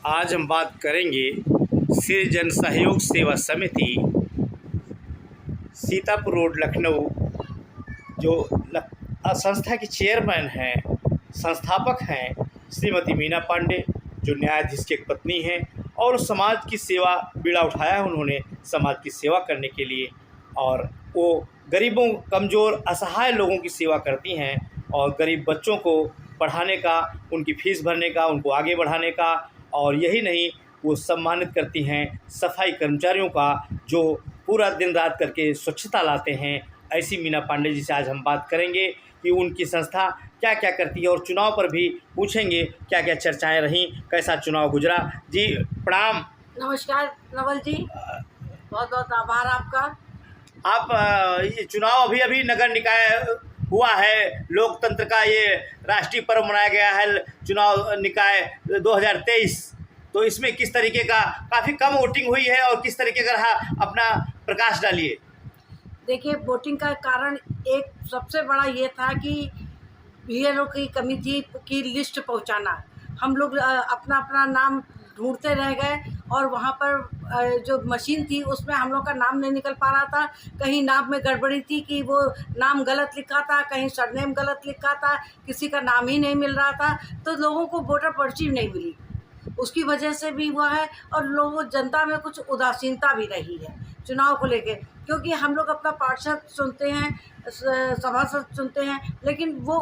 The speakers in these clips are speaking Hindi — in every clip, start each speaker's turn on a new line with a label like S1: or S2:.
S1: आज हम बात करेंगे श्री जन सहयोग सेवा समिति सीतापुर रोड लखनऊ जो संस्था की चेयरमैन हैं, संस्थापक हैं श्रीमती मीना पांडे, जो न्यायाधीश की एक पत्नी हैं और समाज की सेवा बीड़ा उठाया है उन्होंने समाज की सेवा करने के लिए। और वो गरीबों, कमज़ोर, असहाय लोगों की सेवा करती हैं और गरीब बच्चों को पढ़ाने का, उनकी फ़ीस भरने का, उनको आगे बढ़ाने का। और यही नहीं, वो सम्मानित करती हैं सफाई कर्मचारियों का जो पूरा दिन रात करके स्वच्छता लाते हैं। ऐसी मीना पांडे जी से आज हम बात करेंगे कि उनकी संस्था क्या क्या करती है और चुनाव पर भी पूछेंगे क्या क्या चर्चाएं रहीं, कैसा चुनाव गुजरा। जी प्रणाम।
S2: नमस्कार नवल जी, बहुत बहुत आभार आपका।
S1: आप ये चुनाव अभी नगर निकाय हुआ है, लोकतंत्र का ये राष्ट्रीय पर्व मनाया गया है चुनाव निकाय 2023, तो इसमें किस तरीके का, काफ़ी कम वोटिंग हुई है और किस तरीके का रहा, अपना प्रकाश डालिए।
S2: देखिए, वोटिंग का कारण एक सबसे बड़ा ये था कि बीएलओ की कमी थी की लिस्ट पहुंचाना। हम लोग अपना अपना नाम ढूंढते रह गए और वहाँ पर जो मशीन थी उसमें हम लोग का नाम नहीं निकल पा रहा था। कहीं नाम में गड़बड़ी थी कि वो नाम गलत लिखा था, कहीं सरनेम गलत लिखा था, किसी का नाम ही नहीं मिल रहा था, तो लोगों को वोटर पर्ची नहीं मिली। उसकी वजह से भी हुआ है और लोगों, जनता में कुछ उदासीनता भी रही है चुनाव को लेके, क्योंकि हम लोग अपना पार्षद चुनते हैं, सभासद चुनते हैं, लेकिन वो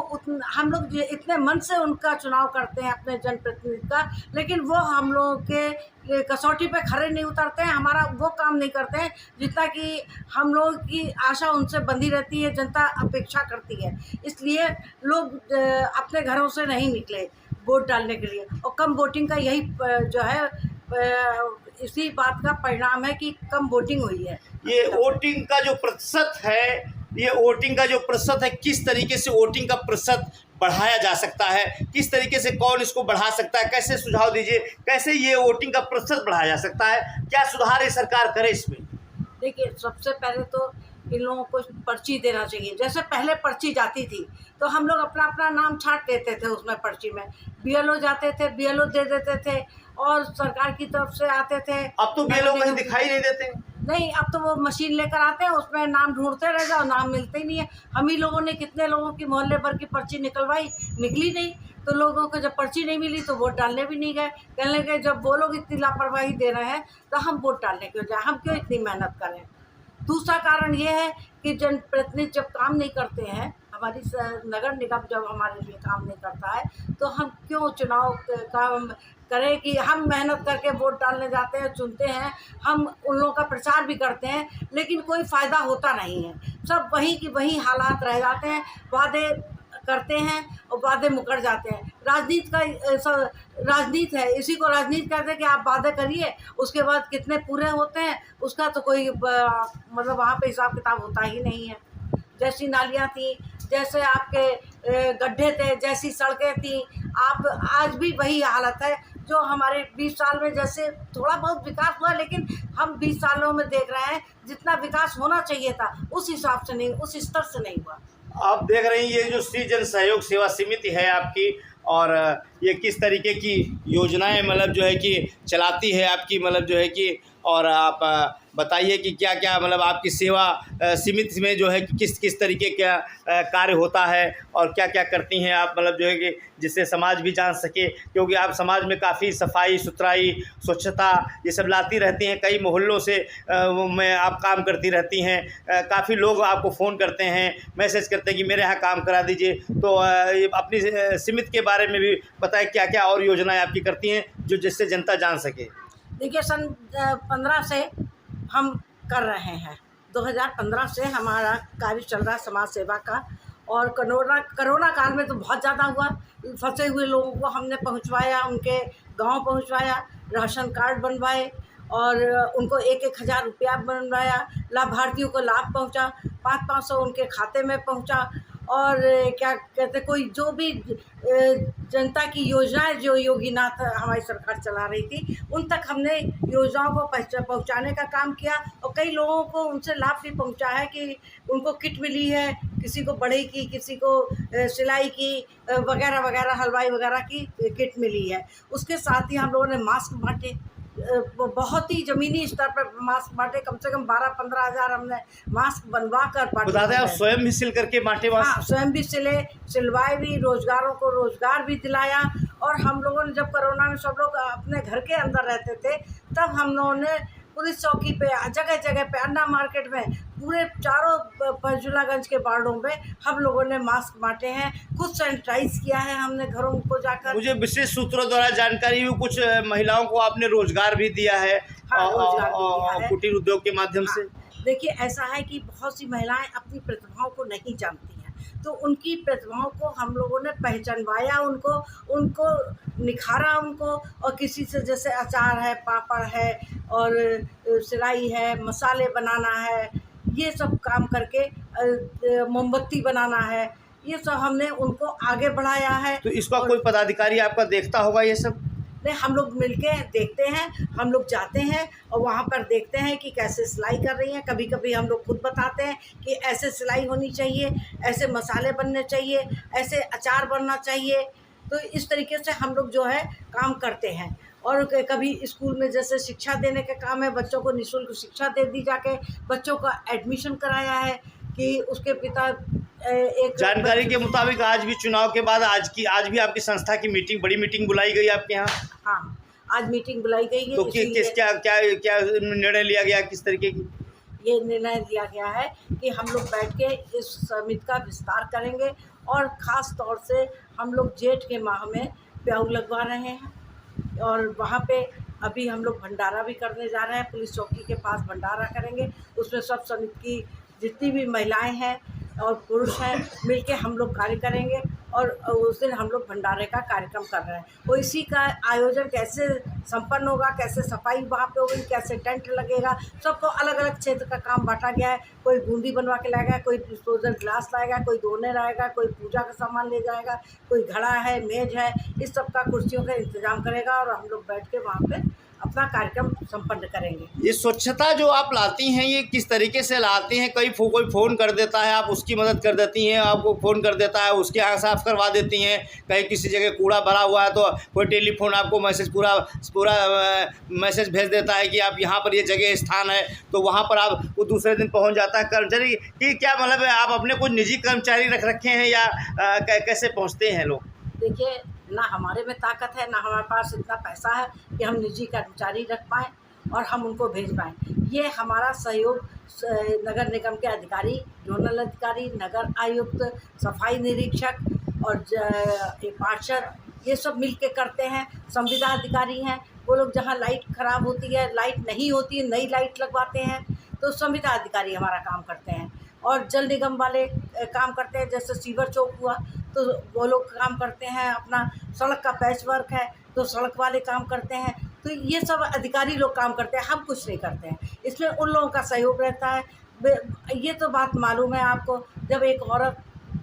S2: हम लोग इतने मन से उनका चुनाव करते हैं अपने जनप्रतिनिधि का, लेकिन वो हम लोगों के कसौटी पे खड़े नहीं उतरते हैं, हमारा वो काम नहीं करते हैं जितना कि हम लोगों की आशा उनसे बंधी रहती है, जनता अपेक्षा करती है। इसलिए लोग अपने घरों से नहीं निकले वोट डालने के लिए और कम वोटिंग का यही जो है इसी बात का परिणाम है कि कम वोटिंग हुई है।
S1: ये वोटिंग का जो प्रतिशत है, ये वोटिंग का जो प्रतिशत है, किस तरीके से वोटिंग का प्रतिशत बढ़ाया जा सकता है, किस तरीके से कौन इसको बढ़ा सकता है, कैसे सुझाव दीजिए, कैसे ये वोटिंग का प्रतिशत बढ़ाया जा सकता है, क्या सुधार ये सरकार करे इसमें।
S2: देखिए, सबसे पहले तो इन लोगों को पर्ची देना चाहिए। जैसे पहले पर्ची जाती थी तो हम लोग अपना अपना नाम छाट देते थे उसमें, पर्ची में बीएलओ जाते थे, बीएलओ दे देते थे और सरकार की तरफ से आते थे।
S1: अब तो बीएलओ कहीं दिखाई नहीं देते।
S2: नहीं, अब तो वो मशीन लेकर आते हैं, उसमें नाम ढूंढते रह जाओ, नाम मिलते ही नहीं है। हम ही लोगों ने कितने लोगों की मोहल्ले भर की पर्ची निकलवाई, निकली नहीं। तो लोगों को जब पर्ची नहीं मिली तो वोट डालने भी नहीं गए। कहने लगे जब वो लोग इतनी लापरवाही दे रहे हैं तो हम वोट डालने क्यों जाए, हम क्यों इतनी मेहनत करें। दूसरा कारण ये है कि जनप्रतिनिधि जब काम नहीं करते हैं, हमारी नगर निगम जब हमारे लिए काम नहीं करता है, तो हम क्यों चुनाव का करें कि हम मेहनत करके वोट डालने जाते हैं, चुनते हैं, हम उन लोगों का प्रचार भी करते हैं, लेकिन कोई फ़ायदा होता नहीं है। सब वहीं की वहीं हालात रह जाते हैं, वादे करते हैं और वादे मुकर जाते हैं। राजनीति का राजनीति है, इसी को राजनीति कहते हैं कि आप वादे करिए, उसके बाद कितने पूरे होते हैं उसका तो कोई मतलब वहाँ पे हिसाब किताब होता ही नहीं है। जैसी नालियाँ थी, जैसे आपके गड्ढे थे, जैसी सड़कें थी, आप आज भी वही हालत है जो हमारे 20 साल में। जैसे थोड़ा बहुत विकास हुआ, लेकिन हम 20 सालों में देख रहे हैं जितना विकास होना चाहिए था उस हिसाब से नहीं, उस स्तर से नहीं हुआ।
S1: आप देख रहे हैं ये जो श्री जन सहयोग सेवा समिति है आपकी, और ये किस तरीके की योजनाएं मतलब जो है कि चलाती है आपकी, मतलब जो है कि, और आप बताइए कि क्या क्या मतलब आपकी सेवा समिति में जो है कि किस किस तरीके का कार्य होता है और क्या क्या करती हैं आप, मतलब जो है कि जिससे समाज भी जान सके, क्योंकि आप समाज में काफ़ी सफाई सुथराई, स्वच्छता ये सब लाती रहती हैं। कई मोहल्लों से में आप काम करती रहती हैं। काफ़ी लोग आपको फ़ोन करते हैं, मैसेज करते हैं कि मेरे यहाँ काम करा दीजिए। तो ये अपनी समिति के बारे में भी बताएं क्या क्या और योजनाएं आपकी करती हैं जो जिससे जनता जान सके।
S2: देखिए, सन 15 से हम कर रहे हैं, 2015 से हमारा कार्य चल रहा है समाज सेवा का। और कोरोना काल में तो बहुत ज़्यादा हुआ, फंसे हुए लोगों को हमने पहुंचवाया, उनके गांव पहुंचवाया, राशन कार्ड बनवाए और उनको 1-1 हज़ार रुपया बनवाया, लाभार्थियों को लाभ पहुंचा, 500-500 उनके खाते में पहुंचा। और क्या कहते कोई जो भी जनता की योजनाएं जो योगीनाथ हमारी सरकार चला रही थी उन तक हमने योजनाओं को पहुंचाने का काम किया और कई लोगों को उनसे लाभ भी पहुंचा है कि उनको किट मिली है, किसी को बढ़ई की, किसी को सिलाई की वगैरह वगैरह, हलवाई वगैरह की किट मिली है। उसके साथ ही हम लोगों ने मास्क बांटे, बहुत ही ज़मीनी स्तर पर मास्क बांटे, कम से कम 12-15 हज़ार हमने मास्क बनवा कर
S1: बता दें आप स्वयं भी सिल करके बांटे मास्क?
S2: हाँ, स्वयं भी सिलवाए भी, रोजगारों को रोजगार भी दिलाया। और हम लोगों ने जब कोरोना में सब लोग अपने घर के अंदर रहते थे तब हम लोगों ने पुलिस चौकी पे, जगह जगह पे, अन्ना मार्केट में, पूरे चारों फैजुलागंज के वार्डों में हम लोगों ने मास्क बांटे हैं, खुद सैनिटाइज किया है हमने घरों को जाकर।
S1: मुझे विशेष सूत्रों द्वारा जानकारी हुई कुछ महिलाओं को आपने रोजगार भी दिया है।
S2: हाँ, रोजगार भी दिया है
S1: कुटीर उद्योग के माध्यम से।
S2: देखिए ऐसा है कि बहुत सी महिलाएं अपनी प्रतिभाओं को नहीं जानती हैं, तो उनकी प्रतिभाओं को हम लोगों ने पहचानवाया, उनको निखारा उनको, और किसी से जैसे अचार है, पापड़ है और सिलाई है, मसाले बनाना है, ये सब काम करके मोमबत्ती बनाना है, ये सब हमने उनको आगे बढ़ाया है।
S1: तो इसका कोई पदाधिकारी आपका देखता होगा ये सब?
S2: नहीं, हम लोग मिलके देखते हैं, हम लोग जाते हैं और वहाँ पर देखते हैं कि कैसे सिलाई कर रही हैं। कभी कभी हम लोग खुद बताते हैं कि ऐसे सिलाई होनी चाहिए, ऐसे मसाले बनने चाहिए, ऐसे अचार बनना चाहिए। तो इस तरीके से हम लोग जो है काम करते हैं। और कभी स्कूल में जैसे शिक्षा देने का काम है, बच्चों को निःशुल्क शिक्षा दे दी जाके बच्चों का एडमिशन कराया है कि उसके पिता एक
S1: जानकारी के मुताबिक आज भी चुनाव के बाद आज भी आपकी संस्था की मीटिंग, बड़ी मीटिंग बुलाई गई आपके यहाँ?
S2: हाँ, आज मीटिंग बुलाई गई है।
S1: तो क्या निर्णय लिया गया, किस तरीके की?
S2: ये निर्णय लिया गया है कि हम लोग बैठ के इस समिति का विस्तार करेंगे और ख़ास तौर से हम लोग जेठ के माह में प्याऊ लगवा रहे हैं और वहाँ पे अभी हम लोग भंडारा भी करने जा रहे हैं। पुलिस चौकी के पास भंडारा करेंगे, उसमें सब समिति की जितनी भी महिलाएं हैं और पुरुष हैं मिलके हम लोग कार्य करेंगे और उस दिन हम लोग भंडारे का कार्यक्रम कर रहे हैं। तो इसी का आयोजन कैसे संपन्न होगा, कैसे सफाई वहाँ पे होगी, कैसे टेंट लगेगा, सबको अलग अलग क्षेत्र का काम बांटा गया है। कोई बूंदी बनवा के लाएगा, कोई डिस्पोजल ग्लास लाएगा, कोई धोने लाएगा, कोई पूजा का सामान ले जाएगा, कोई घड़ा है, मेज है, इस सब का कुर्सियों का इंतजाम करेगा और हम लोग बैठ के वहाँ पे अपना कार्यक्रम संपन्न करेंगे।
S1: ये स्वच्छता जो आप लाती हैं ये किस तरीके से लाती हैं? कोई फ़ोन कर देता है, आप उसकी मदद कर देती हैं, आपको फ़ोन कर देता है, उसके यहाँ साफ़ करवा देती हैं। कहीं किसी जगह कूड़ा भरा हुआ है तो कोई टेलीफोन आपको पूरा मैसेज भेज देता है कि आप यहाँ पर ये जगह स्थान है, तो वहाँ पर आप वो दूसरे दिन पहुँच जाता है कर्मचारी कि क्या मतलब है आप अपने कुछ निजी कर्मचारी रख रखे हैं या कैसे पहुँचते हैं लोग?
S2: देखिए, ना हमारे में ताकत है, ना हमारे पास इतना पैसा है कि हम निजी कर्मचारी रख पाएँ और हम उनको भेज पाएँ। ये हमारा सहयोग नगर निगम के अधिकारी, जोनल अधिकारी, नगर आयुक्त, सफाई निरीक्षक और पार्षद, ये सब मिल के करते हैं। संविदा अधिकारी हैं, वो लोग जहाँ लाइट ख़राब होती है, लाइट नहीं होती है, नई लाइट लगवाते हैं, तो संविदा अधिकारी हमारा काम करते हैं। और जल निगम वाले काम करते हैं, जैसे सीवर चौक हुआ तो वो लोग काम करते हैं, अपना सड़क का पैच वर्क है तो सड़क वाले काम करते हैं। तो ये सब अधिकारी लोग काम करते हैं, हम कुछ नहीं करते हैं, इसमें उन लोगों का सहयोग रहता है। ये तो बात मालूम है आपको, जब एक औरत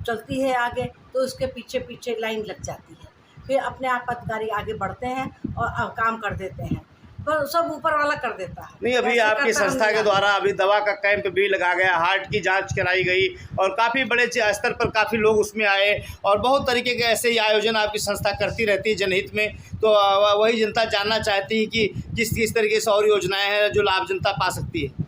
S2: चलती है आगे तो उसके पीछे पीछे लाइन लग जाती है, फिर अपने आप अधिकारी आगे बढ़ते हैं और काम कर देते हैं, तो सब ऊपर वाला कर देता है।
S1: नहीं, अभी आपकी संस्था के द्वारा अभी दवा का कैंप भी लगा गया, हार्ट की जांच कराई गई और काफ़ी बड़े स्तर पर काफ़ी लोग उसमें आए और बहुत तरीके के ऐसे ही आयोजन आपकी संस्था करती रहती है जनहित में। तो वही जनता जानना चाहती है कि किस तरीके से और योजनाएं हैं जो लाभ जनता पा सकती है।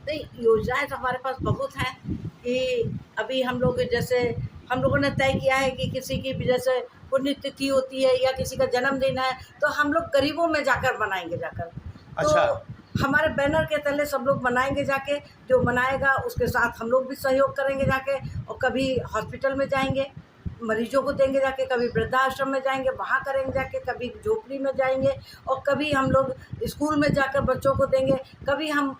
S2: नहीं, योजनाएं तो हमारे पास बहुत हैं कि अभी हम लोग जैसे हम लोगों ने तय किया है कि किसी की भी जैसे पुण्यतिथि होती है या किसी का जन्मदिन है तो हम लोग गरीबों में जाकर मनाएंगे जाकर।
S1: अच्छा।
S2: तो हमारे बैनर के तले सब लोग मनाएंगे जाके, जो मनाएगा उसके साथ हम लोग भी सहयोग करेंगे जाके, और कभी हॉस्पिटल में जाएंगे मरीजों को देंगे जाके, कभी वृद्धाश्रम में जाएंगे वहाँ करेंगे जाके, कभी झोपड़ी में जाएंगे और कभी हम लोग स्कूल में जाकर बच्चों को देंगे, कभी हम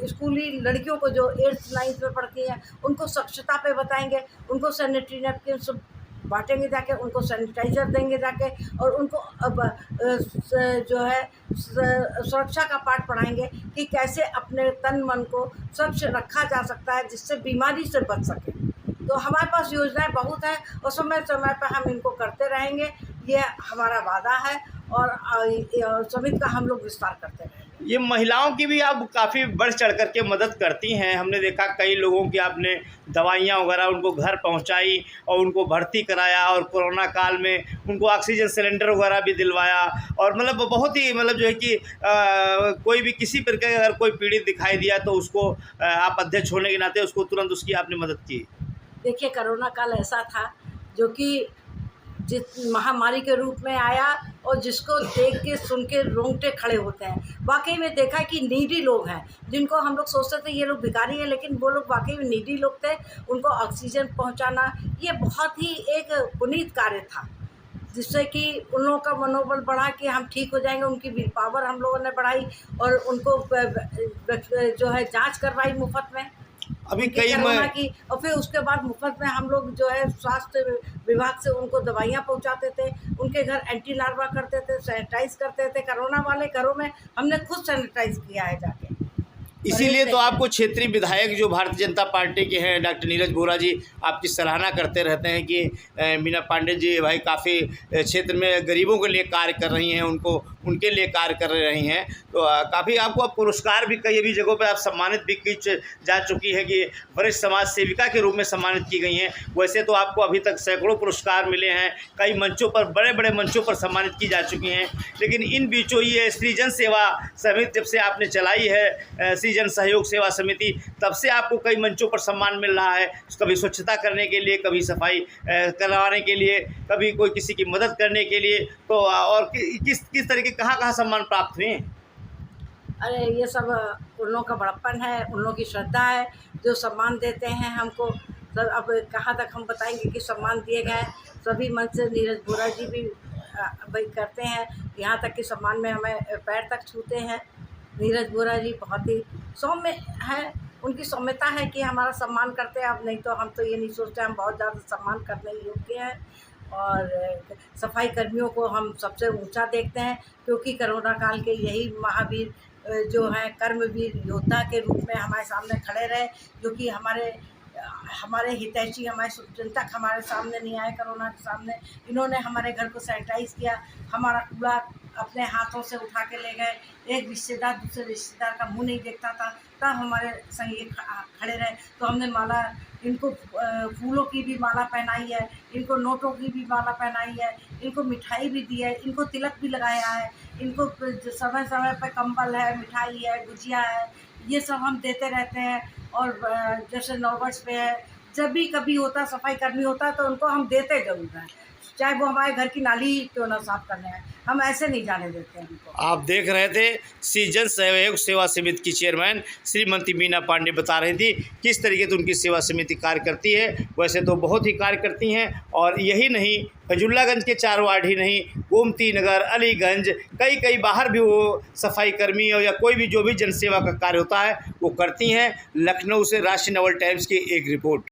S2: स्कूली लड़कियों को जो 8th 9th में पढ़ती हैं उनको स्वच्छता पे बताएंगे, उनको सैनिटरी नैपकिन सब बांटेंगे जाके, उनको सैनिटाइज़र देंगे जाके और उनको अब जो है सुरक्षा का पाठ पढ़ाएंगे कि कैसे अपने तन मन को स्वच्छ रखा जा सकता है जिससे बीमारी से बच सके। तो हमारे पास योजनाएं बहुत हैं और समय समय पर हम इनको करते रहेंगे, ये हमारा वादा है और समिति का हम लोग विस्तार करते रहेंगे।
S1: ये महिलाओं की भी आप काफ़ी बढ़ चढ़ कर के मदद करती हैं। हमने देखा कई लोगों की आपने दवाइयाँ वगैरह उनको घर पहुंचाई और उनको भर्ती कराया और कोरोना काल में उनको ऑक्सीजन सिलेंडर वगैरह भी दिलवाया और मतलब बहुत ही मतलब जो है कि कोई भी किसी प्रकार का अगर कोई पीड़ित दिखाई दिया तो उसको आप अध्यक्ष होने के नाते उसको तुरंत उसकी आपने मदद की।
S2: देखिए, कोरोना काल ऐसा था जो कि जिस महामारी के रूप में आया और जिसको देख के सुन के रोंगटे खड़े होते हैं। वाकई में देखा कि नीडी लोग हैं जिनको हम लोग सोचते थे ये लोग भिखारी हैं, लेकिन वो लोग वाकई में नीडी लोग थे। उनको ऑक्सीजन पहुंचाना ये बहुत ही एक पुनीत कार्य था, जिससे कि उन लोगों का मनोबल बढ़ा कि हम ठीक हो जाएंगे। उनकी विल पावर हम लोगों ने बढ़ाई और उनको जो है जांच करवाई मुफ्त में
S1: अभी
S2: कई कोरोना की, और फिर उसके बाद मुफ्त में हम लोग जो है स्वास्थ्य विभाग से उनको दवाइयाँ पहुंचाते थे, उनके घर एंटी लार्वा करते थे, सैनिटाइज करते थे। कोरोना वाले घरों में हमने खुद सैनिटाइज किया है जाके।
S1: इसीलिए तो आपको क्षेत्रीय विधायक जो भारतीय जनता पार्टी के हैं डॉक्टर नीरज बोरा जी आपकी सराहना करते रहते हैं कि मीना पांडे जी भाई काफ़ी क्षेत्र में गरीबों के लिए कार्य कर रही हैं, उनके लिए कार्य कर रही हैं। तो काफ़ी आपको पुरस्कार भी कई अभी जगहों पे आप सम्मानित भी की जा चुकी है कि वरिष्ठ समाज सेविका के रूप में सम्मानित की गई हैं। वैसे तो आपको अभी तक सैकड़ों पुरस्कार मिले हैं, कई मंचों पर बड़े बड़े मंचों पर सम्मानित की जा चुकी हैं, लेकिन इन बीचों ये स्त्री जन सेवा समिति जब से आपने चलाई है जन सहयोग सेवा समिति, तब से आपको कई मंचों पर सम्मान मिल रहा है। कभी स्वच्छता करने के लिए, कभी सफाई करवाने के लिए, कभी कोई किसी की मदद करने के लिए। तो और किस तरह के कहाँ सम्मान प्राप्त हुए हैं?
S2: अरे ये सब उन लोगों का बड़प्पन है, उन लोगों की श्रद्धा है जो सम्मान देते हैं हमको। सब अब कहाँ तक हम बताएंगे कि सम्मान दिए गए। सभी मंच से नीरज बोरा जी भी भाई करते हैं, यहाँ तक कि सम्मान में हमें पैर तक छूते हैं। नीरज बोरा जी बहुत ही सौम्य है, उनकी सौम्यता है कि हमारा सम्मान करते हैं। अब नहीं तो हम तो ये नहीं सोचते, हम बहुत ज़्यादा सम्मान करने योग्य हैं और सफाई कर्मियों को हम सबसे ऊंचा देखते हैं, क्योंकि कोरोना काल के यही महावीर जो हैं कर्मवीर योद्धा के रूप में हमारे सामने खड़े रहे, जो कि हमारे हितैषी, हमारे शुभचिंतक हमारे सामने नहीं आए। कोरोना के सामने इन्होंने हमारे घर को सैनिटाइज किया, हमारा कूड़ा अपने हाथों से उठा के ले गए। एक रिश्तेदार दूसरे रिश्तेदार का मुंह नहीं देखता था, तब हमारे संग ये खड़े रहे। तो हमने माला, इनको फूलों की भी माला पहनाई है, इनको नोटों की भी माला पहनाई है, इनको मिठाई भी दी है, इनको तिलक भी लगाया है, इनको समय समय पर कंबल है, मिठाई है, गुजिया है, ये सब हम देते रहते हैं। और जैसे 9 वर्ष पे है, जब भी कभी होता सफाई कर्मी होता है तो उनको हम देते ज़रूर हैं, चाहे वो हमारे घर की नाली क्यों ना साफ करने हैं, हम ऐसे नहीं जाने देते हैं उनको।
S1: आप देख रहे थे स्त्री जन सहयोग सेवा समिति की चेयरमैन श्रीमती मीना पांडे बता रही थी किस तरीके से उनकी सेवा समिति कार्य करती है। वैसे तो बहुत ही कार्य करती हैं और यही नहीं, फैजुल्लागंज के 4 वार्ड ही नहीं, गोमती नगर, अलीगंज, कई बाहर भी वो सफाई कर्मी या कोई भी जो भी जनसेवा का कार्य होता है वो करती हैं। लखनऊ से राष्ट्रीय नवल टाइम्स की एक रिपोर्ट।